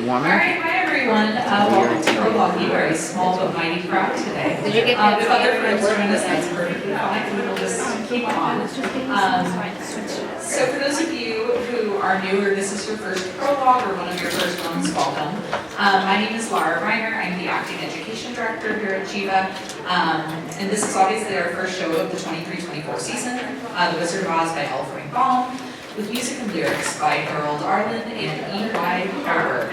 warmer? All right, hi everyone. Welcome to Prologue. You are a small but mighty crowd today. Did you get If other friends join us, that's perfectly fine. We'll just keep on. So for those of you who are new or this is your first Prologue or one of your first ones, welcome. My name is Lara Rhyner. I'm the Acting Education Director here at Geva. And this is obviously our first show of the 23-24 season, The Wizard of Oz by Lara, with music and lyrics by Harold Arlen and E.Y. Harburg.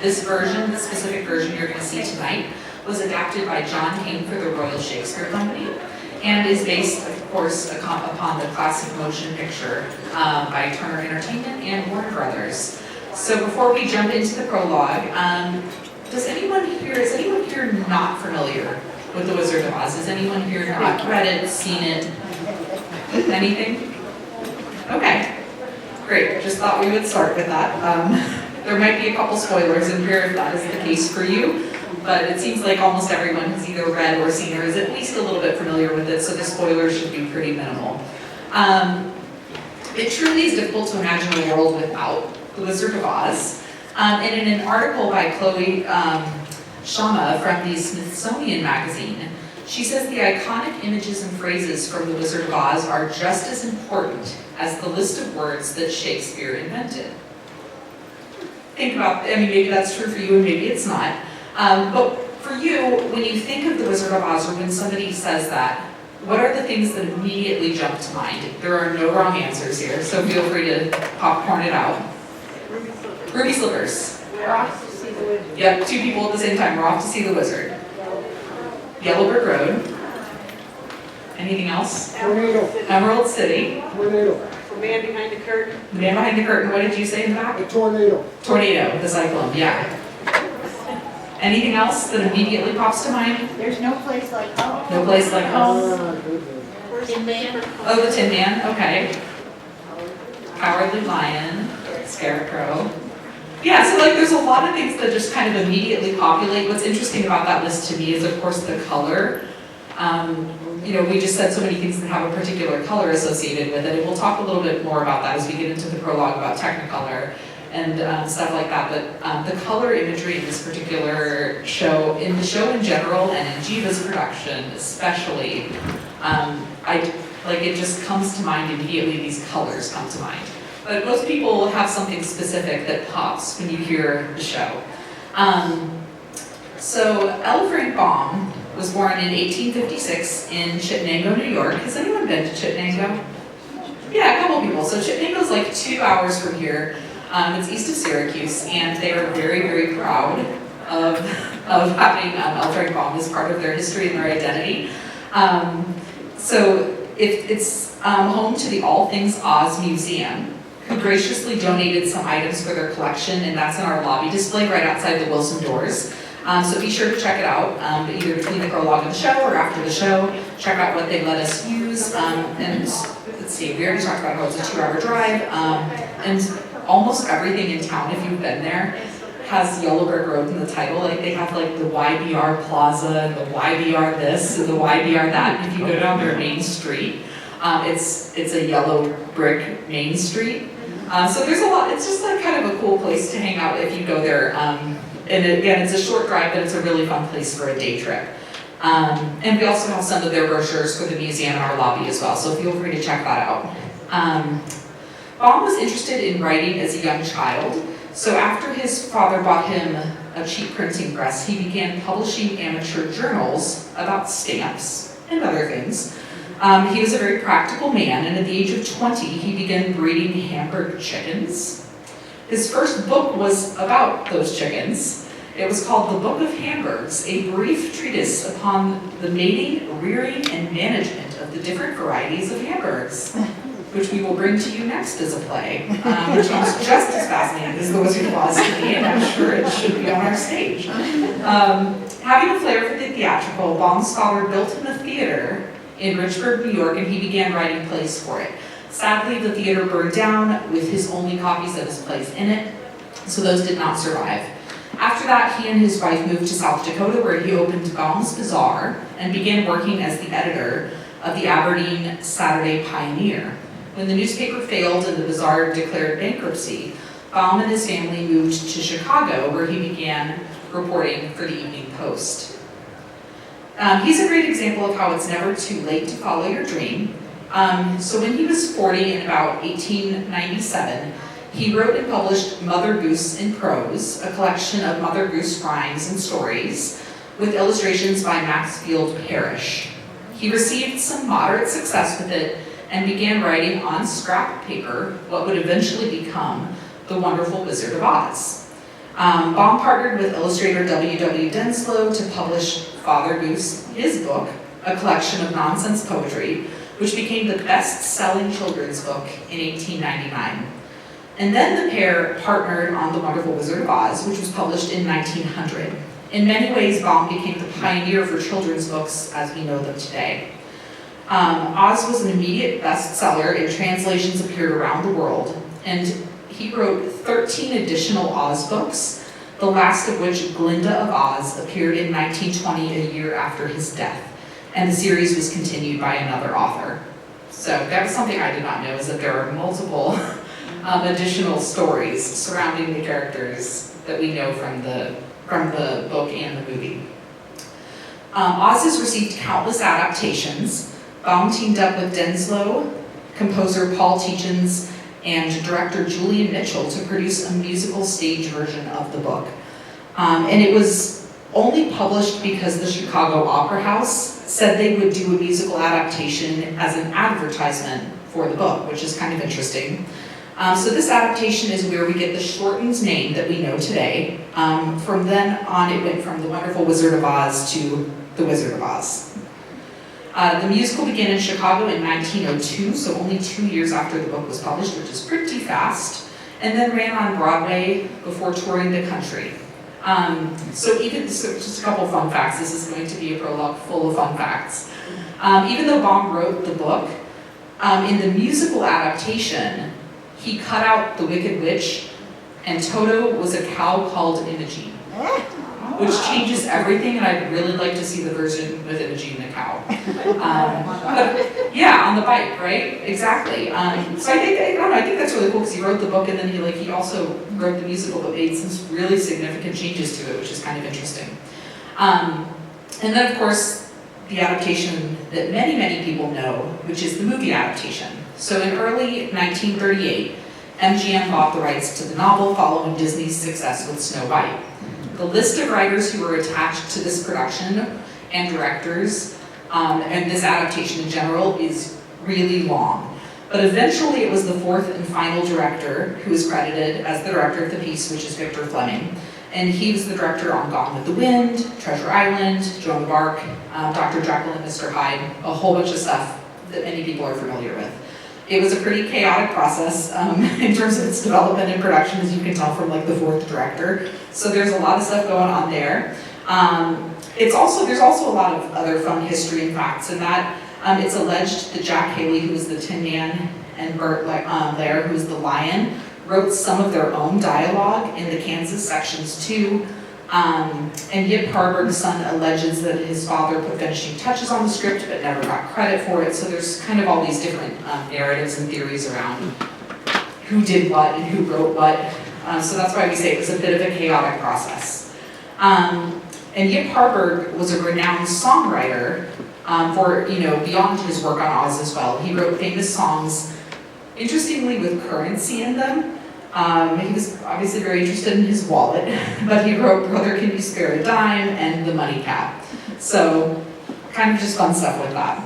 This version, the specific version you're going to see tonight, was adapted by John King for the Royal Shakespeare Company and is based, of course, upon the classic motion picture by Turner Entertainment and Warner Brothers. So before we jump into the prologue, is anyone here not familiar with The Wizard of Oz? Has anyone here not read it, seen it, anything? Okay. Great, just thought we would start with that. There might be a couple spoilers in here if that is the case for you, but it seems like almost everyone has either read or seen or is at least a little bit familiar with it, so the spoilers should be pretty minimal. It truly is difficult to imagine a world without The Wizard of Oz. And in an article by Chloe Shama from the Smithsonian Magazine, she says the iconic images and phrases from The Wizard of Oz are just as important as the list of words that Shakespeare invented. Think about, maybe that's true for you and maybe it's not. But for you, when you think of The Wizard of Oz or when somebody says that, what are the things that immediately jump to mind? There are no wrong answers here, so feel free to popcorn it out. Ruby slippers. We're off to see the wizard. Yep, two people at the same time. We're off to see the wizard. Yellow Brick Road. Anything else? Tornado. Emerald City. Tornado. The man behind the curtain. The man behind the curtain. What did you say in the back? A tornado. Tornado. The cyclone. Yeah. Anything else that immediately pops to mind? There's no place like home. No place like home. Goodness. Tin Man. Oh, the Tin Man. Okay. Cowardly Lion. Scarecrow. Yeah, so like there's a lot of things that just kind of immediately populate. What's interesting about that list to me is, of course, the color. We just said so many things that have a particular color associated with it, and we'll talk a little bit more about that as we get into the prologue about Technicolor and stuff like that. But the color imagery in this particular show, in the show in general, and in Geva's production especially, it just comes to mind immediately. These colors come to mind. But most people have something specific that pops when you hear the show. So L. Frank Baum was born in 1856 in Chittenango, New York. Has anyone been to Chittenango? Yeah, a couple people. So Chittenango is like 2 hours from here. It's east of Syracuse, and they are very, very proud of having L. Frank Baum as part of their history and their identity. So it's home to the All Things Oz Museum, who graciously donated some items for their collection, and that's in our lobby display right outside the Wilson doors. So be sure to check it out, either between the prologue and the show or after the show. Check out what they let us use. And let's see, we already talked about how it's a 2-hour drive. And almost everything in town, if you've been there, has Yellow Brick Road in the title. Like they have like the YBR Plaza and the YBR this and the YBR that. And if you go down their main street, it's a yellow brick main street. So there's a lot, it's just like kind of a cool place to hang out if you go there. And again, it's a short drive, but it's a really fun place for a day trip. And we also have some of their brochures for the museum in our lobby as well, so feel free to check that out. Baum was interested in writing as a young child, so after his father bought him a cheap printing press, he began publishing amateur journals about stamps and other things. He was a very practical man, and at the age of 20, he began breeding Hamburg chickens. His first book was about those chickens. It was called The Book of Hamburgs, a brief treatise upon the mating, rearing, and management of the different varieties of Hamburgs, which we will bring to you next as a play, which is just as fascinating as The Wizard of Oz to me, and I'm sure it should be on our stage. Having a flair for the theatrical, Baum's father built him a theater in Richburg, New York, and he began writing plays for it. Sadly, the theater burned down with his only copies of his plays in it, so those did not survive. After that, he and his wife moved to South Dakota, where he opened Baum's Bazaar and began working as the editor of the Aberdeen Saturday Pioneer. When the newspaper failed and the Bazaar declared bankruptcy, Baum and his family moved to Chicago, where he began reporting for the Evening Post. He's a great example of how it's never too late to follow your dream. So when he was 40 in about 1897, he wrote and published Mother Goose in Prose, a collection of Mother Goose rhymes and stories, with illustrations by Maxfield Parrish. He received some moderate success with it and began writing on scrap paper what would eventually become The Wonderful Wizard of Oz. Baum partnered with illustrator W.W. Denslow to publish Father Goose, his book, a collection of nonsense poetry, which became the best-selling children's book in 1899. And then the pair partnered on The Wonderful Wizard of Oz, which was published in 1900. In many ways, Baum became the pioneer for children's books as we know them today. Oz was an immediate bestseller, and translations appeared around the world. And he wrote 13 additional Oz books, the last of which, Glinda of Oz, appeared in 1920, a year after his death. And the series was continued by another author. So that was something I did not know, is that there are multiple additional stories surrounding the characters that we know from the book and the movie. Oz has received countless adaptations. Baum teamed up with Denslow, composer Paul Tietjens, and director Julian Mitchell to produce a musical stage version of the book. And it was only published because the Chicago Opera House said they would do a musical adaptation as an advertisement for the book, which is kind of interesting. So this adaptation is where we get the shortened name that we know today. From then on, it went from The Wonderful Wizard of Oz to The Wizard of Oz. The musical began in Chicago in 1902, so only 2 years after the book was published, which is pretty fast, and then ran on Broadway before touring the country. So just a couple fun facts. This is going to be a prologue full of fun facts. Even though Baum wrote the book, in the musical adaptation, he cut out the Wicked Witch, and Toto was a cow called Imogene, which changes everything, and I'd really like to see the version with Imogene the cow. But yeah, on the bike, right? Exactly. So I think that's really cool because he wrote the book, and then he also wrote the musical, but made some really significant changes to it, which is kind of interesting. And then, of course, the adaptation that many, many people know, which is the movie adaptation. So in early 1938, MGM bought the rights to the novel following Disney's success with Snow White. The list of writers who were attached to this production and directors and this adaptation in general is really long. But eventually it was the fourth and final director who is credited as the director of the piece, which is Victor Fleming. And he was the director on Gone with the Wind, Treasure Island, Joan of Arc, Dr. Jekyll and Mr. Hyde, a whole bunch of stuff that many people are familiar with. It was a pretty chaotic process in terms of its development and production, as you can tell from the fourth director. So there's a lot of stuff going on there. There's also a lot of other fun history and facts in that. It's alleged that Jack Haley, who was the Tin Man, and Bert Lair, who was the Lion, wrote some of their own dialogue in the Kansas sections too. And yet Harburg's son alleges that his father put finishing touches on the script but never got credit for it. So there's kind of all these different narratives and theories around who did what and who wrote what. So that's why we say it was a bit of a chaotic process. And Yip Harburg was a renowned songwriter for, beyond his work on Oz as well. He wrote famous songs, interestingly, with currency in them. He was obviously very interested in his wallet, but he wrote Brother Can You Spare a Dime and The Money Cap. So kind of just fun stuff with that.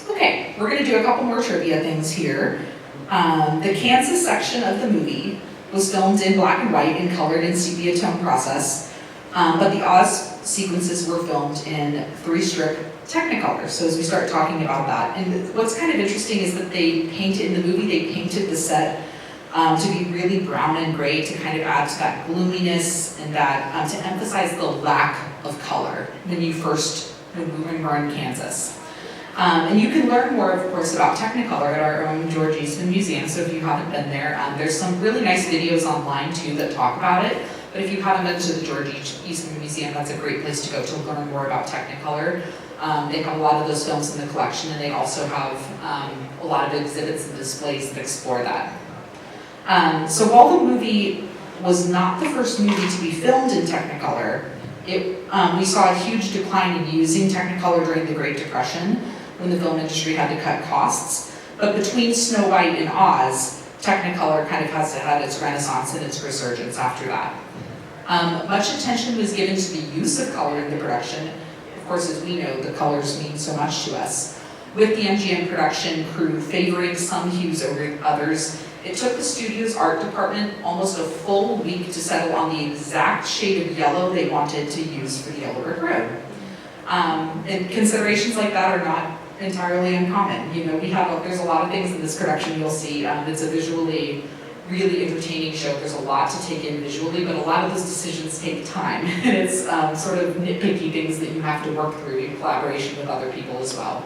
Okay, we're going to do a couple more trivia things here. The Kansas section of the movie was filmed in black and white and colored in sepia tone process, but the Oz sequences were filmed in 3-strip Technicolor. So as we start talking about that, and what's kind of interesting is that they painted the set to be really brown and gray to kind of add to that gloominess and that to emphasize the lack of color when we're in Kansas. And you can learn more, of course, about Technicolor at our own George Eastman Museum. So if you haven't been there, there's some really nice videos online too that talk about it. But if you haven't been to the George Eastman Museum, that's a great place to go to learn more about Technicolor. They have a lot of those films in the collection, and they also have a lot of exhibits and displays that explore that. So while the movie was not the first movie to be filmed in Technicolor, we saw a huge decline in using Technicolor during the Great Depression, when the film industry had to cut costs. But between Snow White and Oz, Technicolor kind of has had its renaissance and its resurgence after that. Much attention was given to the use of color in the production. Of course, as we know, the colors mean so much to us. With the MGM production crew favoring some hues over others, it took the studio's art department almost a full week to settle on the exact shade of yellow they wanted to use for the Yellow Brick Road. And considerations like that are not entirely uncommon. You know, there's a lot of things in this production you'll see. It's a visually really entertaining show. There's a lot to take in visually, but a lot of those decisions take time. And it's sort of nitpicky things that you have to work through in collaboration with other people as well.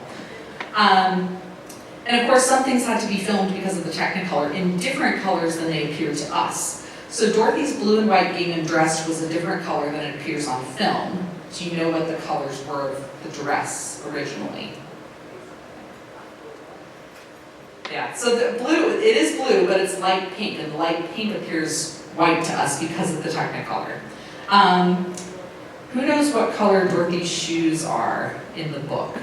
And of course, some things had to be filmed because of the Technicolor in different colors than they appear to us. So Dorothy's blue and white gingham dress was a different color than it appears on film. Do you know what the colors were of the dress originally? Yeah, so the blue, it is blue, but it's light pink, and the light pink appears white to us because of the Technicolor. Who knows what color Dorothy's shoes are in the book?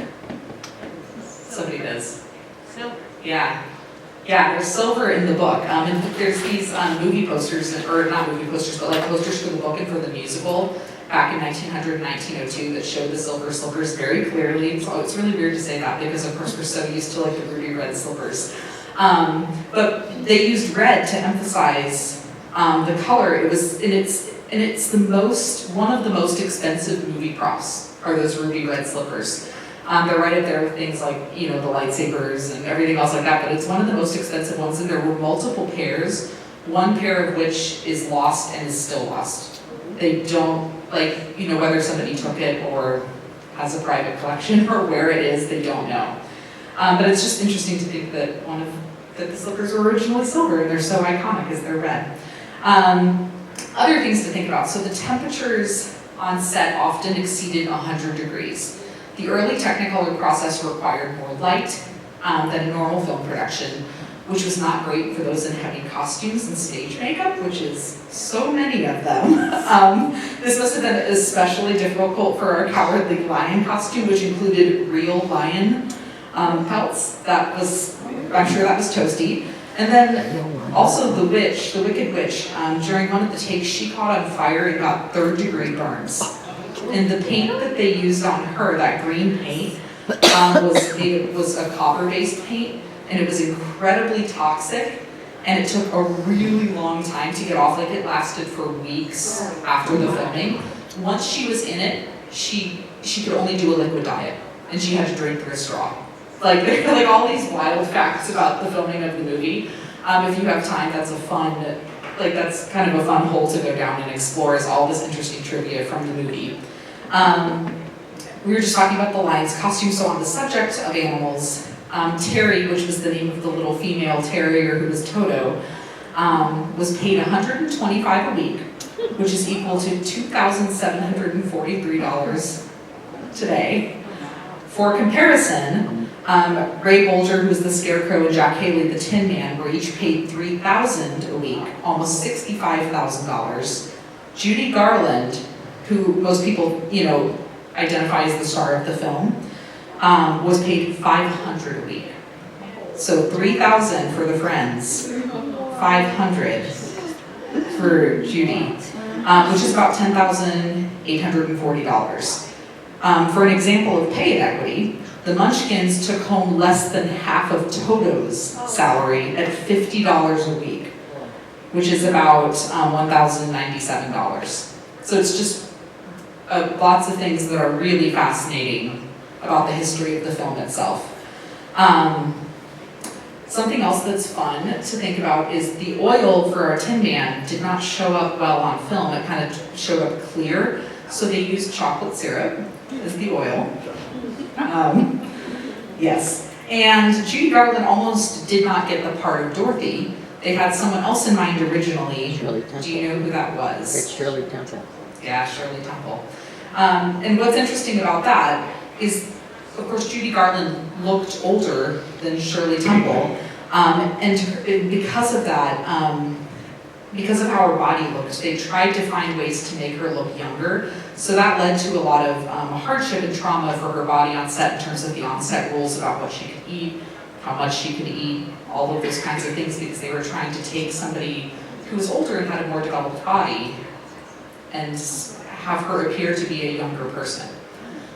Somebody does. Silver. Yeah, there's silver in the book. And there's these movie posters, or not movie posters, but like posters for the book and for the musical back in 1900 and 1902 that showed the silver slippers very clearly. So it's really weird to say that because of course we're so used to like the ruby red slippers. But they used red to emphasize the color. It's one of the most expensive movie props are those ruby red slippers. They're right up there with things like, you know, the lightsabers and everything else like that, but it's one of the most expensive ones, and there were multiple pairs, one pair of which is lost and is still lost. They don't, like, you know, whether somebody took it or has a private collection or where it is, they don't know. But it's just interesting to think that that the slippers were originally silver and they're so iconic as they're red. Other things to think about. So the temperatures on set often exceeded 100 degrees. The early Technicolor process required more light than a normal film production, which was not great for those in heavy costumes and stage makeup, which is so many of them. This must have been especially difficult for our Cowardly Lion costume, which included real lion pelts. I'm sure that was toasty. And then also the Wicked Witch, during one of the takes, she caught on fire and got third-degree burns. And the paint that they used on her, that green paint, was a copper-based paint, and it was incredibly toxic, and it took a really long time to get off. Like, it lasted for weeks after the filming. Once she was in it, she could only do a liquid diet, and she had to drink through a straw. Like, there are like all these wild facts about the filming of the movie. If you have time, that's kind of a fun hole to go down and explore, is all this interesting trivia from the movie. We were just talking about the lion's costume, so on the subject of animals, Terry, which was the name of the little female terrier who was Toto, was paid $125 a week, which is equal to $2,743 today. For comparison, Ray Bolger, who was the Scarecrow, and Jack Haley, the Tin Man, were each paid $3,000 a week, almost $65,000. Judy Garland, who most people, you know, identify as the star of the film, was paid $500 a week. So $3,000 for the Friends, $500 for Judy, which is about $10,840. For an example of pay inequity, the Munchkins took home less than half of Toto's salary at $50 a week, which is about $1,097. So it's just lots of things that are really fascinating about the history of the film itself. Something else that's fun to think about is the oil for our Tin Man did not show up well on film. It kind of showed up clear, so they used chocolate syrup as the oil. Yes, and Judy Garland almost did not get the part of Dorothy. They had someone else in mind originally. Do you know who that was? It's Shirley Temple. Yeah, Shirley Temple. And what's interesting about that is, of course, Judy Garland looked older than Shirley Temple, And because of that, because of how her body looked, they tried to find ways to make her look younger. So that led to a lot of hardship and trauma for her body on set in terms of the on-set rules about what she could eat, how much she could eat, all of those kinds of things, because they were trying to take somebody who was older and had a more developed body and have her appear to be a younger person.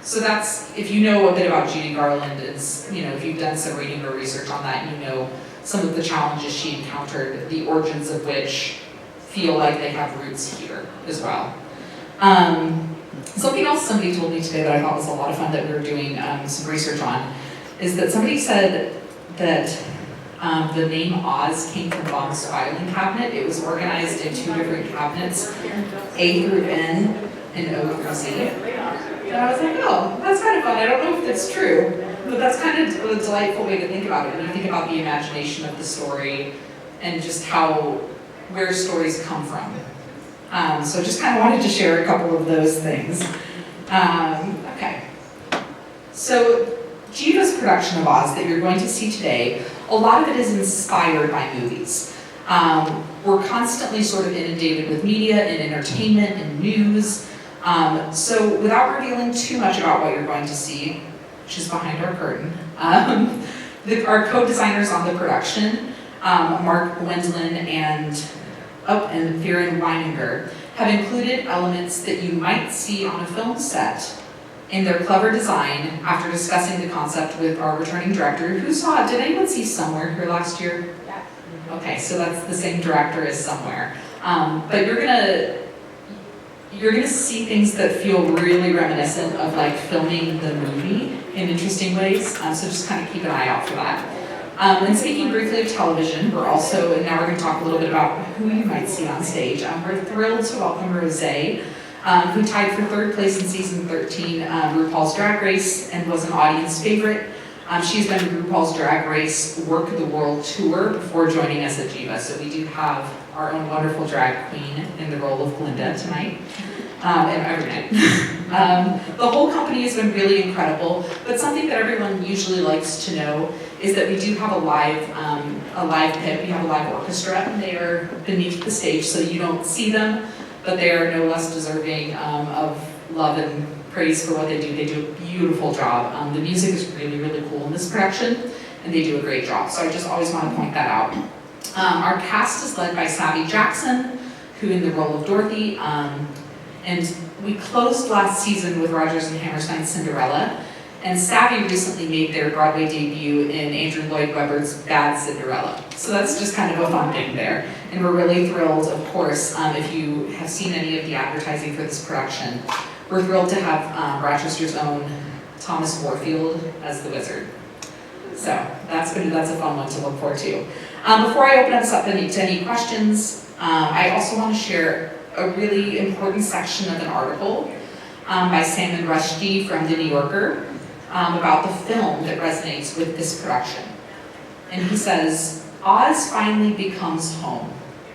So that's, if you know a bit about Judy Garland, it's, you know, if you've done some reading or research on that, you know some of the challenges she encountered, the origins of which feel like they have roots here as well. Something else somebody told me today that I thought was a lot of fun that we were doing some research on is that somebody said that the name Oz came from Bob's filing cabinet. It was organized in 2 different cabinets, A through N and O through Z. And I was like, oh, that's kind of fun. I don't know if that's true, but that's kind of a delightful way to think about it when you think about the imagination of the story and just where stories come from. So just kind of wanted to share a couple of those things. Okay. So Geva's production of Oz that you're going to see today, a lot of it is inspired by movies. We're constantly sort of inundated with media and entertainment and news. So without revealing too much about what you're going to see, which is behind our curtain, our co-designers on the production, Mark Wendland and Theron Weininger, have included elements that you might see on a film set in their clever design after discussing the concept with our returning director, who saw it. Did anyone see Somewhere here last year? Yeah. Okay, so that's the same director as Somewhere. But you're gonna see things that feel really reminiscent of like filming the movie in interesting ways. So just kind of keep an eye out for that. And speaking briefly of television, and now we're going to talk a little bit about who you might see on stage. We're thrilled to welcome Rosé, who tied for 3rd place in season 13 RuPaul's Drag Race and was an audience favorite. She's been in RuPaul's Drag Race Work the World Tour before joining us at Geva, so we do have our own wonderful drag queen in the role of Glinda tonight. And every night. The whole company has been really incredible, but something that everyone usually likes to know is that we do have a live pit, we have a live orchestra, and they are beneath the stage, so you don't see them, but they are no less deserving of love and praise for what they do. They do a beautiful job. The music is really, really cool in this production, and they do a great job, so I just always want to point that out. Our cast is led by Savvy Jackson, who in the role of Dorothy, and we closed last season with Rodgers and Hammerstein's Cinderella, and Savvy recently made their Broadway debut in Andrew Lloyd Webber's Bad Cinderella. So that's just kind of a fun thing there. And we're really thrilled, of course, if you have seen any of the advertising for this production, we're thrilled to have Rochester's own Thomas Warfield as the wizard. So that's a fun one to look forward to. Before I open us up to any questions, I also want to share a really important section of an article by Salman Rushdie from The New Yorker about the film that resonates with this production. And he says, Oz finally becomes home.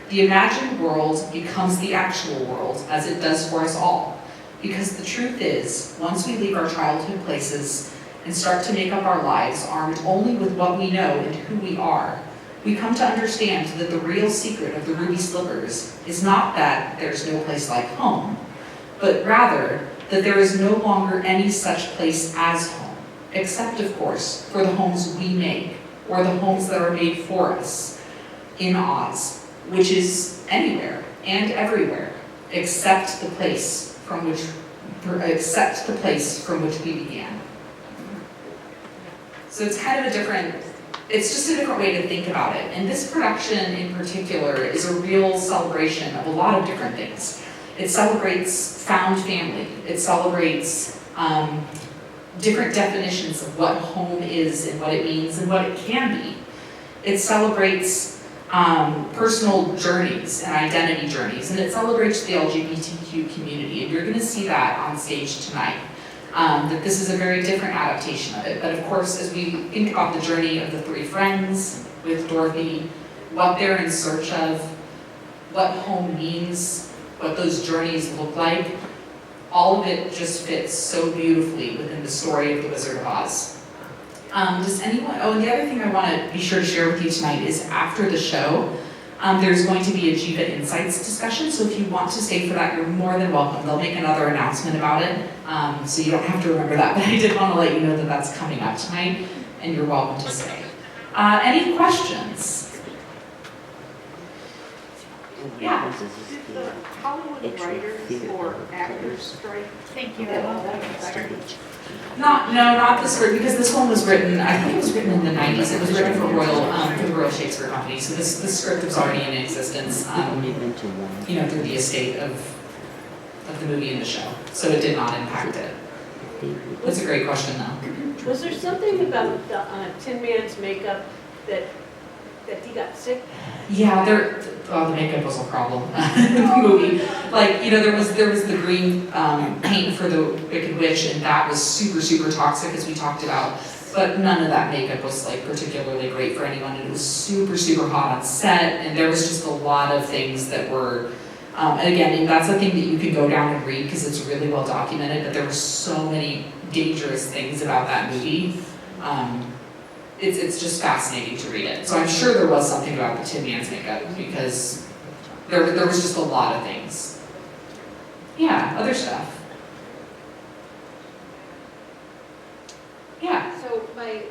The imagined world becomes the actual world, as it does for us all. Because the truth is, once we leave our childhood places and start to make up our lives armed only with what we know and who we are, we come to understand that the real secret of the ruby slippers is not that there's no place like home, but rather that there is no longer any such place as home, except, of course, for the homes we make, or the homes that are made for us in Oz, which is anywhere and everywhere, except the place from which we began. So it's kind of it's just a different way to think about it. And this production in particular is a real celebration of a lot of different things. It celebrates found family. It celebrates different definitions of what home is and what it means and what it can be. It celebrates personal journeys and identity journeys, and it celebrates the LGBTQ community. And you're going to see that on stage tonight. That this is a very different adaptation of it. But of course, as we think about the journey of the 3 friends with Dorothy, what they're in search of, what home means, what those journeys look like, all of it just fits so beautifully within the story of The Wizard of Oz. Does anyone, oh, and the other thing I want to be sure to share with you tonight is after the show, there's going to be a Geva Insights discussion, so if you want to stay for that, you're more than welcome. They'll make another announcement about it, so you don't have to remember that, but I did want to let you know that that's coming up tonight, and you're welcome to stay. Any questions? Yeah. Did the Hollywood writers or actors strike? Thank you. Not the script, because this one was written, I think it was written in the 90s. It was written for the Royal Shakespeare Company, so this script was already in existence, through the estate of the movie and the show, so it did not impact it. That's a great question, though. Was there something about the Tin Man's makeup that he got sick? Yeah, the makeup was a problem in the movie. Like, there was the green paint for the Wicked Witch, and that was super, super toxic, as we talked about. But none of that makeup was like particularly great for anyone. It was super, super hot on set, and there was just a lot of things that were. And again, that's a thing that you can go down and read because it's really well documented. But there were so many dangerous things about that movie. It's just fascinating to read it. So I'm sure there was something about the Tin Man's makeup because there was just a lot of things. Yeah, other stuff. Yeah. So my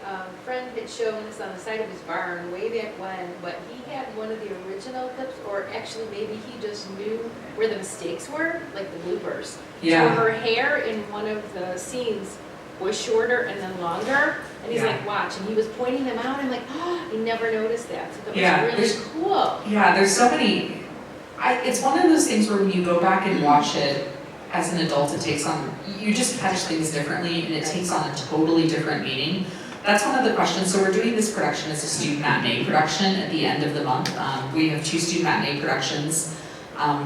friend had shown us on the side of his barn way back when, but he had one of the original clips, or actually maybe he just knew where the mistakes were, like the bloopers. Yeah. So her hair in one of the scenes was shorter and then longer, and he's like, watch, and he was pointing them out, and I'm like, oh, I never noticed that, so that was really cool. Yeah, there's so many, it's one of those things where when you go back and watch it as an adult, it takes on, you just catch things differently, and it takes on a totally different meaning. That's one of the questions. So we're doing this production as a student matinee production at the end of the month. We have 2 student matinee productions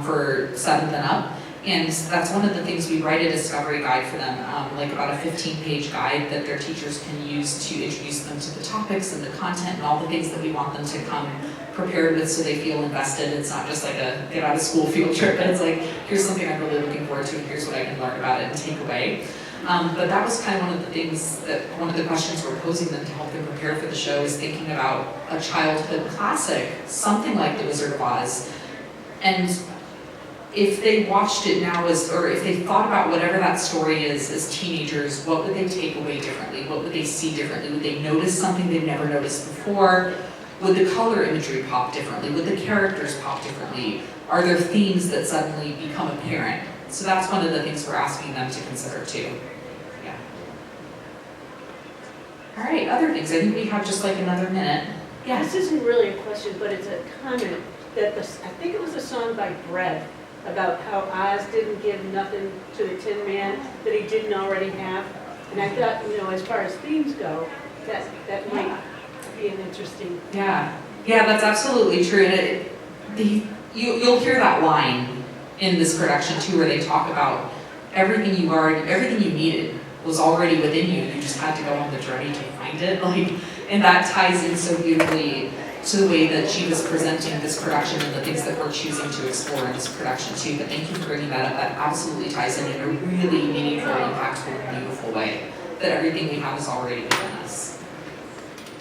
for 7th and up. And that's one of the things we write a discovery guide for them, like about a 15-page guide that their teachers can use to introduce them to the topics and the content and all the things that we want them to come prepared with so they feel invested. It's not just like a get out of school field trip, but it's like, here's something I'm really looking forward to and here's what I can learn about it and take away. But that was kind of one of the things one of the questions we're posing them to help them prepare for the show is thinking about a childhood classic, something like The Wizard of Oz. And if they watched it now or if they thought about whatever that story is as teenagers, what would they take away differently? What would they see differently? Would they notice something they've never noticed before? Would the color imagery pop differently? Would the characters pop differently? Are there themes that suddenly become apparent? So that's one of the things we're asking them to consider too. Yeah. All right, other things. I think we have just like another minute. Yeah. This isn't really a question, but it's a comment that I think it was a song by Brett about how Oz didn't give nothing to the Tin Man that he didn't already have. And I thought, as far as themes go, that might be an interesting. Yeah, that's absolutely true. And you'll hear that line in this production too, where they talk about everything you needed was already within you. You just had to go on the journey to find it. And that ties in so beautifully to the way that she was presenting this production and the things that we're choosing to explore in this production too. But thank you for bringing that up. That absolutely ties in a really meaningful, impactful, beautiful way. That everything we have is already within us.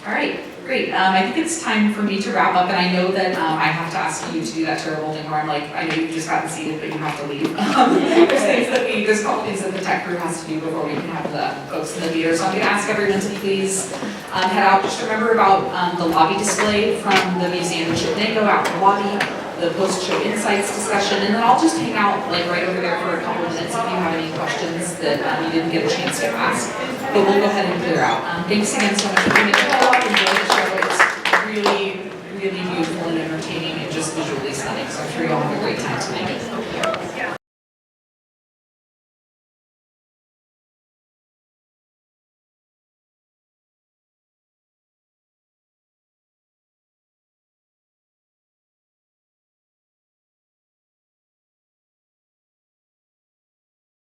All right, great. I think it's time for me to wrap up, and I know that I have to ask you to do that terrible thing where I'm like, I know you've just gotten seated, but you have to leave. There's a couple things that the tech crew has to do before we can have the folks in the theater. So I'm going to ask everyone to please head out. Just remember about the lobby display from the museum. They go out in the lobby, the post-show insights discussion, and then I'll just hang out right over there for a couple of minutes if you have any questions that you didn't get a chance to ask. But we'll go ahead and clear out. Thanks again so much for coming to Prologue. Enjoy the show. It's really, really beautiful and entertaining and just visually stunning. So I'm sure you'll have a great time tonight.